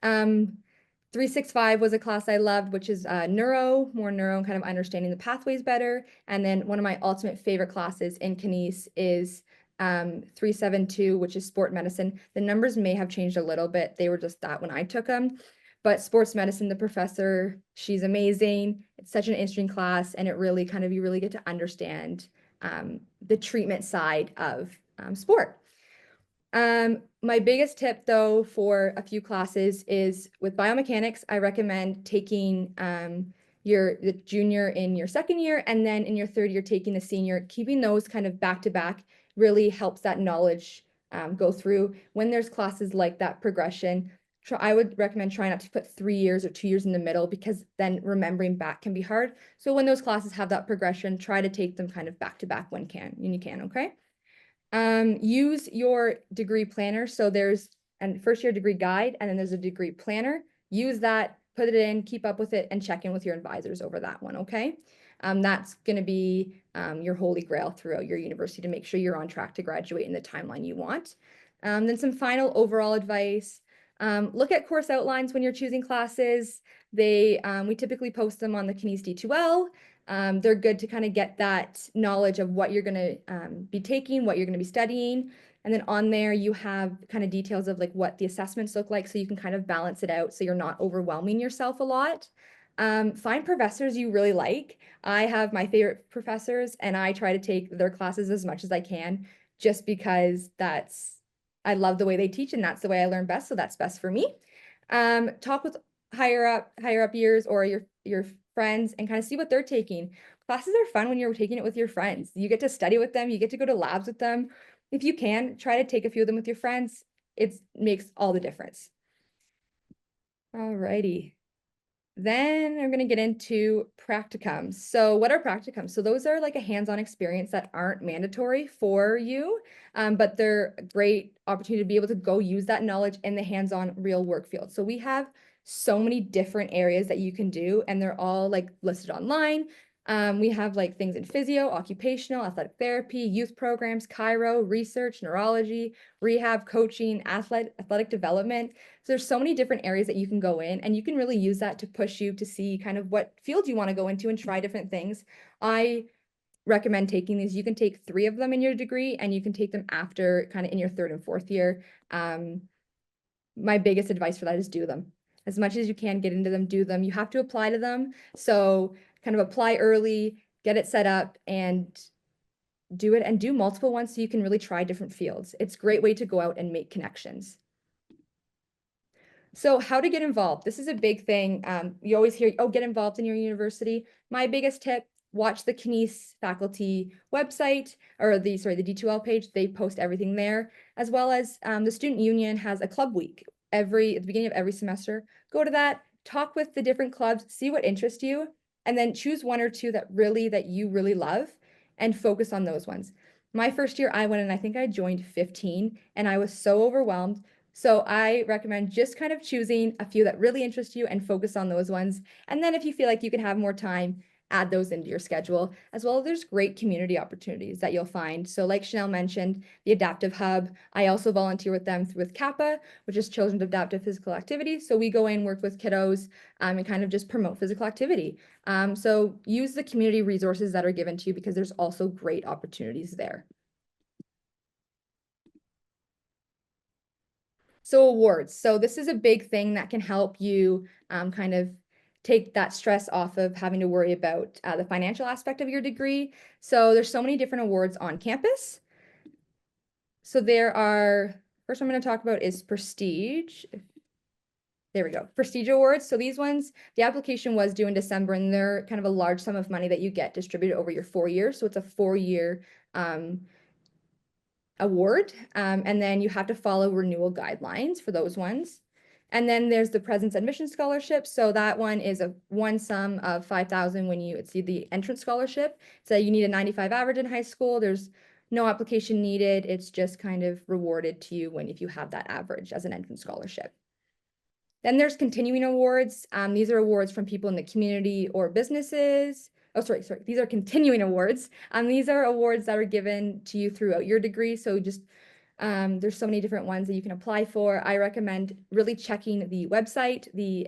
365 was a class I loved, which is more neuro, and kind of understanding the pathways better. And then one of my ultimate favorite classes in Kines is 372, which is sport medicine. The numbers may have changed a little bit. They were just that when I took them. But sports medicine, the professor, she's amazing. It's such an interesting class, and it really you really get to understand the treatment side of sport. My biggest tip though for a few classes is with biomechanics, I recommend taking the junior in your second year, and then in your third year taking the senior. Keeping those kind of back to back really helps that knowledge go through. When there's classes like that progression, I would recommend trying not to put 3 years or 2 years in the middle, because then remembering back can be hard. So when those classes have that progression, try to take them kind of back to back when you can, okay? Use your degree planner. So there's a first year degree guide, and then there's a degree planner. Use that, put it in, keep up with it, and check in with your advisors over that one, okay? That's going to be your holy grail throughout your university to make sure you're on track to graduate in the timeline you want. Then some final overall advice. Look at course outlines when you're choosing classes. We typically post them on the Kines D2L. They're good to kind of get that knowledge of what you're going to be taking, what you're going to be studying. And then on there, you have kind of details of like what the assessments look like, so you can kind of balance it out so you're not overwhelming yourself a lot. Find professors you really like. I have my favorite professors, and I try to take their classes as much as I can, just because I love the way they teach, and that's the way I learn best. So that's best for me. Talk with higher up years or your friends and kind of see what they're taking. Classes are fun when you're taking it with your friends. You get to study with them. You get to go to labs with them. If you can, try to take a few of them with your friends. It makes all the difference. Alrighty. Then I'm going to get into practicums. So what are practicums? So those are like a hands-on experience that aren't mandatory for you, but they're a great opportunity to be able to go use that knowledge in the hands-on real work field. So we have so many different areas that you can do, and they're all like listed online. We have like things in physio, occupational, athletic therapy, youth programs, chiro, research, neurology, rehab, coaching, athletic development. So there's so many different areas that you can go in, and you can really use that to push you to see kind of what field you want to go into and try different things. I recommend taking these. You can take 3 of them in your degree, and you can take them after kind of in your 3rd and 4th year. My biggest advice for that is do them. As much as you can get into them, do them. You have to apply to them. So kind of apply early, get it set up, and do it, and do multiple ones so you can really try different fields. It's a great way to go out and make connections. So how to get involved. This is a big thing. You always hear, oh, get involved in your university. My biggest tip, watch the Kines faculty website, or the D2L page. They post everything there, as well as the student union has a club week at the beginning of every semester. Go to that, talk with the different clubs, see what interests you, and then choose 1 or 2 that you really love and focus on those ones. My first year I went and I think I joined 15, and I was so overwhelmed. So I recommend just kind of choosing a few that really interest you and focus on those ones. And then if you feel like you can have more time, add those into your schedule. As well, there's great community opportunities that you'll find. So like Chanel mentioned, the Adaptive Hub, I also volunteer with them with CAPA, which is Children's Adaptive Physical Activity. So we go in, work with kiddos, and kind of just promote physical activity. So use the community resources that are given to you, because there's also great opportunities there. So awards. So this is a big thing that can help you kind of take that stress off of having to worry about the financial aspect of your degree. So there's so many different awards on campus. So there are, first I'm going to talk about is Prestige. There we go. Prestige awards. So these ones, the application was due in December, and they're kind of a large sum of money that you get distributed over your 4 years. So it's a 4-year award, and then you have to follow renewal guidelines for those ones. And then there's the President's Admission Scholarship. So that one is a one sum of $5,000 when you see the entrance scholarship. So you need a 95 average in high school. There's no application needed. It's just kind of rewarded to you if you have that average as an entrance scholarship. Then there's continuing awards. These are awards from people in the community or businesses. Oh, sorry. These are continuing awards. These are awards that are given to you throughout your degree. So just there's so many different ones that you can apply for. I recommend really checking the website, the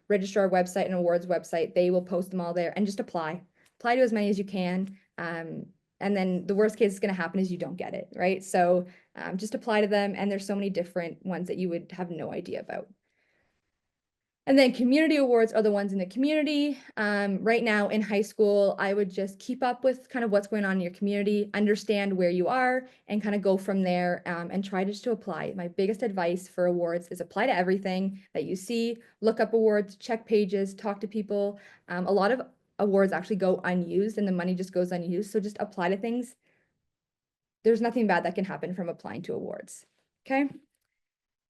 registrar website and awards website. They will post them all there, and just apply. Apply to as many as you can. And then the worst case is going to happen is you don't get it, right? So just apply to them, and there's so many different ones that you would have no idea about. And then community awards are the ones in the community. Right now in high school, I would just keep up with kind of what's going on in your community, understand where you are, and kind of go from there, and try just to apply. My biggest advice for awards is apply to everything that you see, look up awards, check pages, talk to people. A lot of awards actually go unused, and the money just goes unused. So just apply to things. There's nothing bad that can happen from applying to awards. Okay.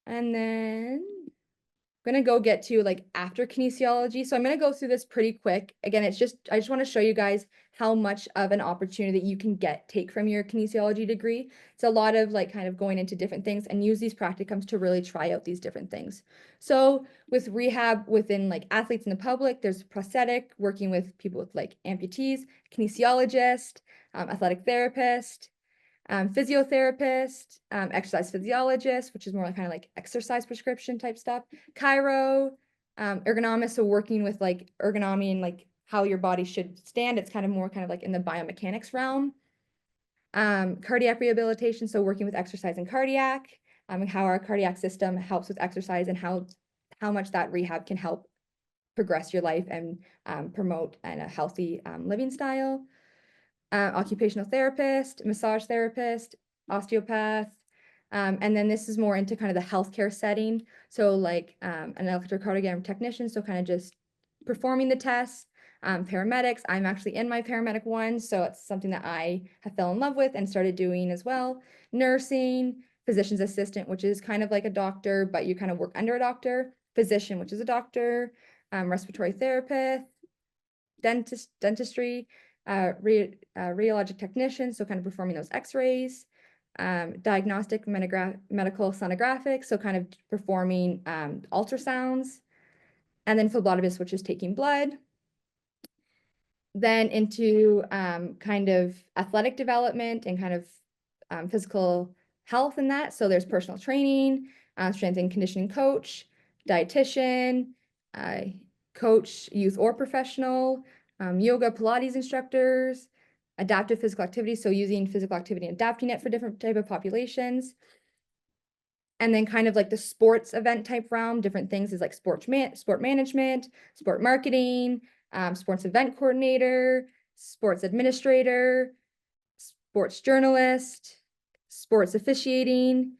And then I'm gonna go get to like after kinesiology. So I'm gonna go through this pretty quick. Again, I just want to show you guys how much of an opportunity that you can take from your kinesiology degree. It's a lot of like kind of going into different things, and use these practicums to really try out these different things. So with rehab within like athletes in the public, there's prosthetic, working with people with like amputees, kinesiologist, athletic therapist, physiotherapist, exercise physiologist, which is more like kind of like exercise prescription type stuff, chiro, ergonomist, so working with like ergonomy and like how your body should stand. It's kind of more kind of like in the biomechanics realm. Cardiac rehabilitation, so working with exercise and cardiac, and how our cardiac system helps with exercise, and how much that rehab can help progress your life and promote a healthy living style. Occupational therapist, massage therapist, osteopath. And then this is more into kind of the healthcare setting. So like an electrocardiogram technician, so kind of just performing the tests. Paramedics, I'm actually in my paramedic one, so it's something that I have fell in love with and started doing as well. Nursing, physician's assistant, which is kind of like a doctor, but you kind of work under a doctor. physician, which is a doctor, respiratory therapist, dentistry, radiologic technician, so kind of performing those x-rays, diagnostic medical sonographic, so kind of performing ultrasounds, and then phlebotomist, which is taking blood. Then into kind of athletic development and kind of physical health in that. So there's personal training, strength and conditioning coach, dietitian, coach, youth or professional, yoga, Pilates instructors, adaptive physical activity. So using physical activity and adapting it for different type of populations. And then kind of like the sports event type realm, different things is like sport management, sport marketing, sports event coordinator, sports administrator, sports journalist, sports officiating,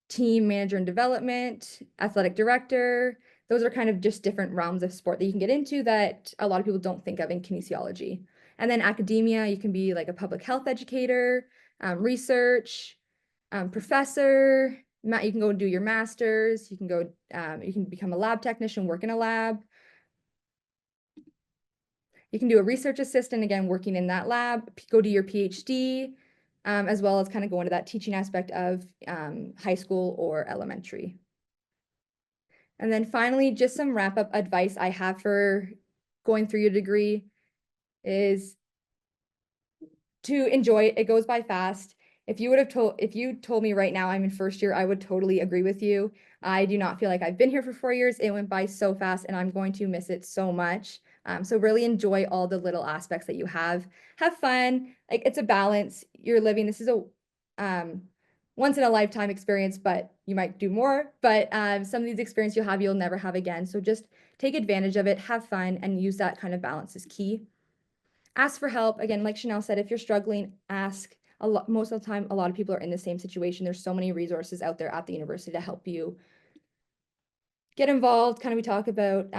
team manager and development, athletic director. Those are kind of just different realms of sport that you can get into that a lot of people don't think of in kinesiology. And then academia, you can be like a public health educator, research, professor. You can go do your master's. You can go. You can become a lab technician, work in a lab. You can do a research assistant, again, working in that lab, go to your PhD, as well as kind of go into that teaching aspect of high school or elementary. And then finally, just some wrap-up advice I have for going through your degree is to enjoy it. It goes by fast. If you told me right now I'm in first year, I would totally agree with you. I do not feel like I've been here for 4 years. It went by so fast and I'm going to miss it so much. So really enjoy all the little aspects that you have. Have fun. Like, it's a balance. You're living, this is a once in a lifetime experience, but you might do more. But some of these experiences you'll never have again. So just take advantage of it, have fun, and use that kind of balance is key. Ask for help. Again, like Chanel said, if you're struggling, ask. Most of the time, a lot of people are in the same situation. There's so many resources out there at the university to help you get involved. Kind of we talk about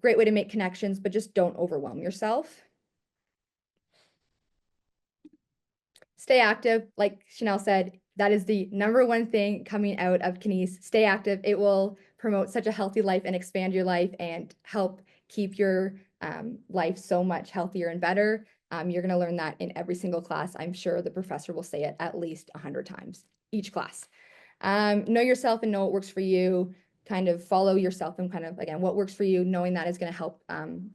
great way to make connections, but just don't overwhelm yourself. Stay active. Like Chanel said, that is the #1 thing coming out of Kines. Stay active. It will promote such a healthy life and expand your life and help keep your life so much healthier and better. You're going to learn that in every single class. I'm sure the professor will say it at least 100 times each class. Know yourself and know what works for you. Kind of follow yourself and kind of, again, what works for you, knowing that is going to help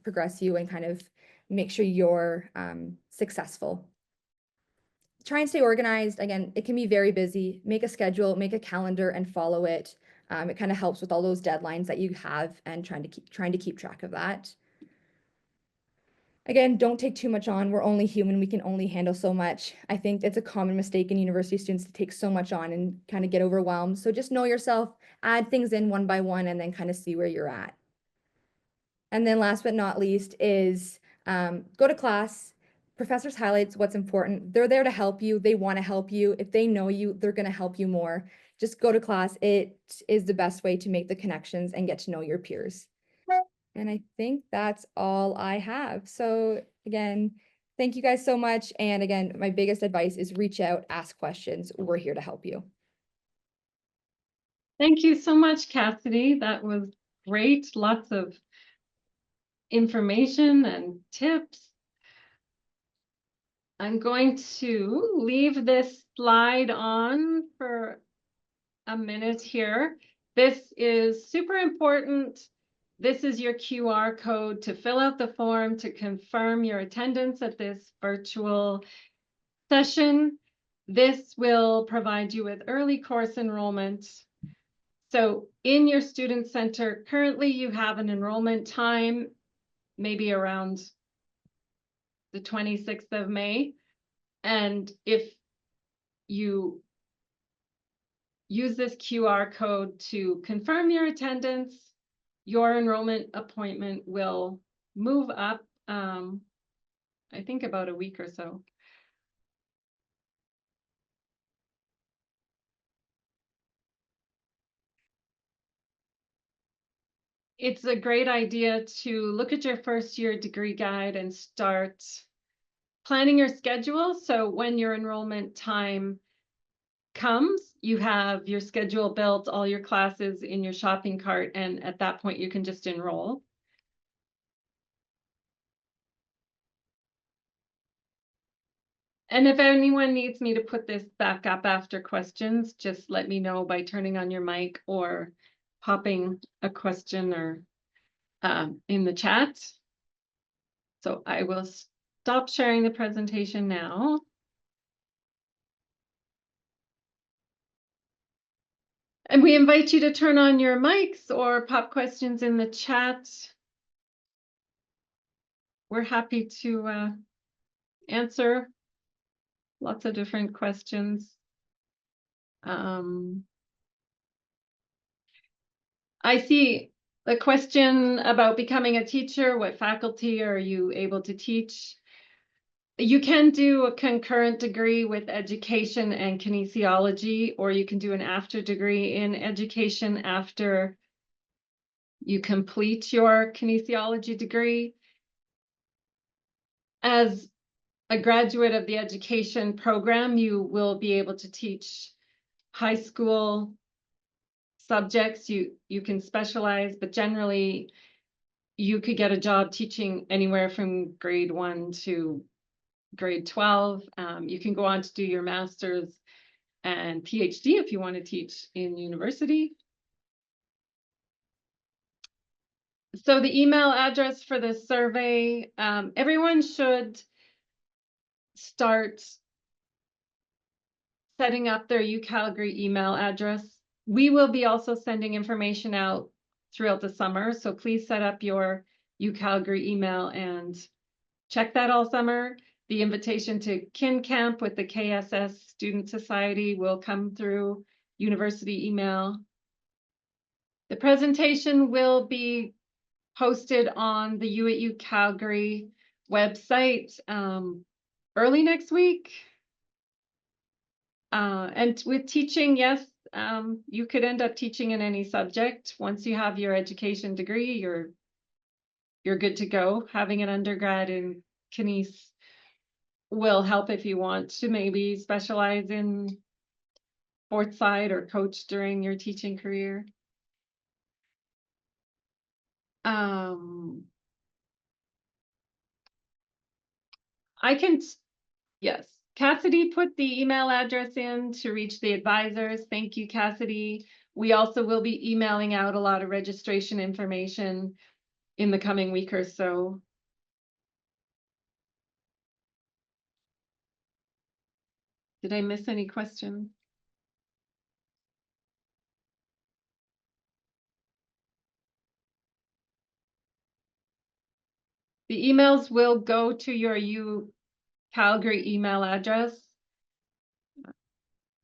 progress you and kind of make sure you're successful. Try and stay organized. Again, it can be very busy. Make a schedule, make a calendar and follow it. It kind of helps with all those deadlines that you have and trying to keep track of that. Again, don't take too much on. We're only human. We can only handle so much. I think it's a common mistake in university students to take so much on and kind of get overwhelmed. So just know yourself, add things in one by one, and then kind of see where you're at. And then last but not least is go to class. Professors highlights what's important. They're there to help you. They want to help you. If they know you, they're going to help you more. Just go to class. It is the best way to make the connections and get to know your peers. And I think that's all I have. So again, thank you guys so much. And again, my biggest advice is reach out, ask questions. We're here to help you. Thank you so much, Cassidy. That was great. Lots of information and tips. I'm going to leave this slide on for a minute here. This is super important. This is your QR code to fill out the form to confirm your attendance at this virtual session. This will provide you with early course enrollment. So in your student center, currently you have an enrollment time, maybe around the 26th of May. And if you use this QR code to confirm your attendance, your enrollment appointment will move up, I think about a week or so. It's a great idea to look at your first year degree guide and start planning your schedule. So when your enrollment time comes, you have your schedule built, all your classes in your shopping cart, and at that point you can just enroll. And if anyone needs me to put this back up after questions, just let me know by turning on your mic or popping a question or in the chat. So I will stop sharing the presentation now. And we invite you to turn on your mics or pop questions in the chat. We're happy to answer lots of different questions. I see a question about becoming a teacher. What faculty are you able to teach? You can do a concurrent degree with education and kinesiology, or you can do an after degree in education after you complete your kinesiology degree. As a graduate of the education program, you will be able to teach high school subjects. You can specialize, but generally you could get a job teaching anywhere from grade 1 to grade 12. You can go on to do your master's and PhD if you want to teach in university. So the email address for the survey, everyone should start setting up their UCalgary email address. We will be also sending information out throughout the summer, so please set up your UCalgary email and check that all summer. The invitation to Kin Camp with the KSS Student Society will come through university email. The presentation will be posted on the U at UCalgary website early next week. And with teaching, yes, you could end up teaching in any subject. Once you have your education degree, you're good to go. Having an undergrad in kines will help if you want to maybe specialize in fourth side or coach during your teaching career. I can, yes. Cassidy put the email address in to reach the advisors. Thank you, Cassidy. We also will be emailing out a lot of registration information in the coming week or so. Did I miss any questions? The emails will go to your UCalgary email address.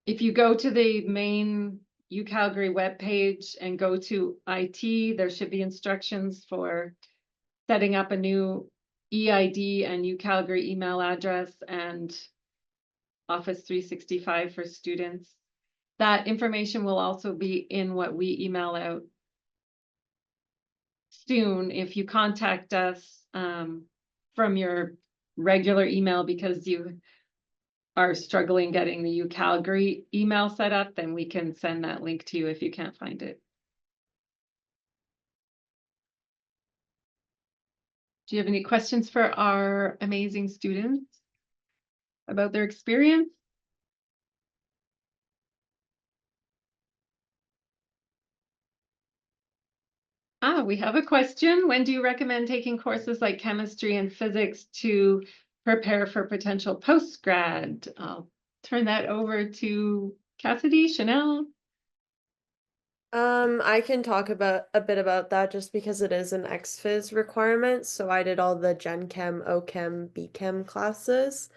If you go to the main UCalgary webpage and go to IT, there should be instructions for setting up a new EID and UCalgary email address and Office 365 for students. That information will also be in what we email out soon. If you contact us from your regular email because you are struggling getting the UCalgary email set up, then we can send that link to you if you can't find it. Do you have any questions for our amazing students about their experience? We have a question. When do you recommend taking courses like chemistry and physics to prepare for potential post-grad? I'll turn that over to Cassidy, Chanel. I can talk about a bit about that just because it is an ex-phys requirement. So I did all the Gen Chem, OChem, BChem classes.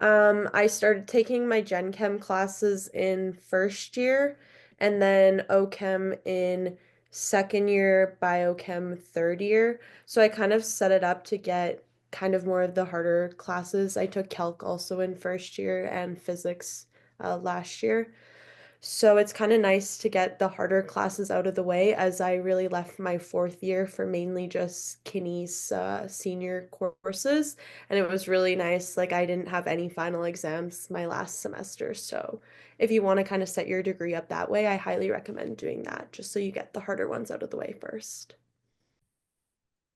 I started taking my Gen Chem classes in first year and then OChem in second year, Biochem third year. So I kind of set it up to get kind of more of the harder classes. I took Calc also in first year and physics last year. So it's kind of nice to get the harder classes out of the way, as I really left my 4th year for mainly just kines senior courses. And it was really nice. Like, I didn't have any final exams my last semester. So if you want to kind of set your degree up that way, I highly recommend doing that, just so you get the harder ones out of the way first.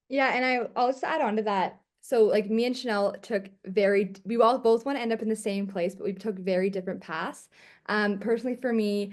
Yeah, and I'll just add on to that. So like me and Chanel took we all both want to end up in the same place, but we took very different paths. Personally for me,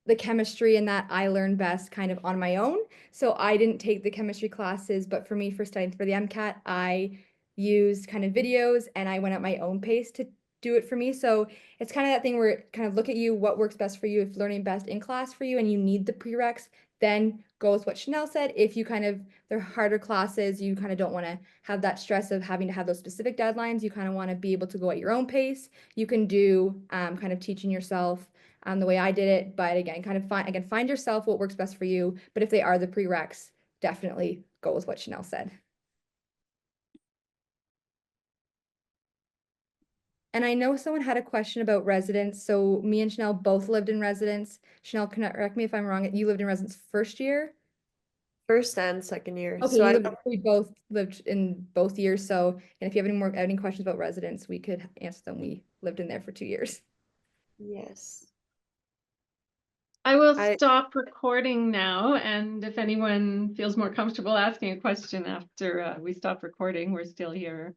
the chemistry and that I learned best kind of on my own. So I didn't take the chemistry classes, but for me, for studying for the MCAT, I used kind of videos and I went at my own pace to do it for me. So it's kind of that thing where it kind of look at you, what works best for you, if learning best in class for you and you need the prereqs, then go with what Chanel said. If you kind of, they're harder classes, you kind of don't want to have that stress of having to have those specific deadlines. You kind of want to be able to go at your own pace. You can do kind of teaching yourself the way I did it. But again, kind of find yourself what works best for you. But if they are the prereqs, definitely go with what Chanel said. And I know someone had a question about residence. So me and Chanel both lived in residence. Chanel, correct me if I'm wrong. You lived in residence first year? 1st and 2nd year. Okay, So we both lived in both years. So, and if you have any questions about residence, we could answer them. We lived in there for 2 years. yes. I will I- stop recording now, and if anyone feels more comfortable asking a question after we stop recording, we're still here.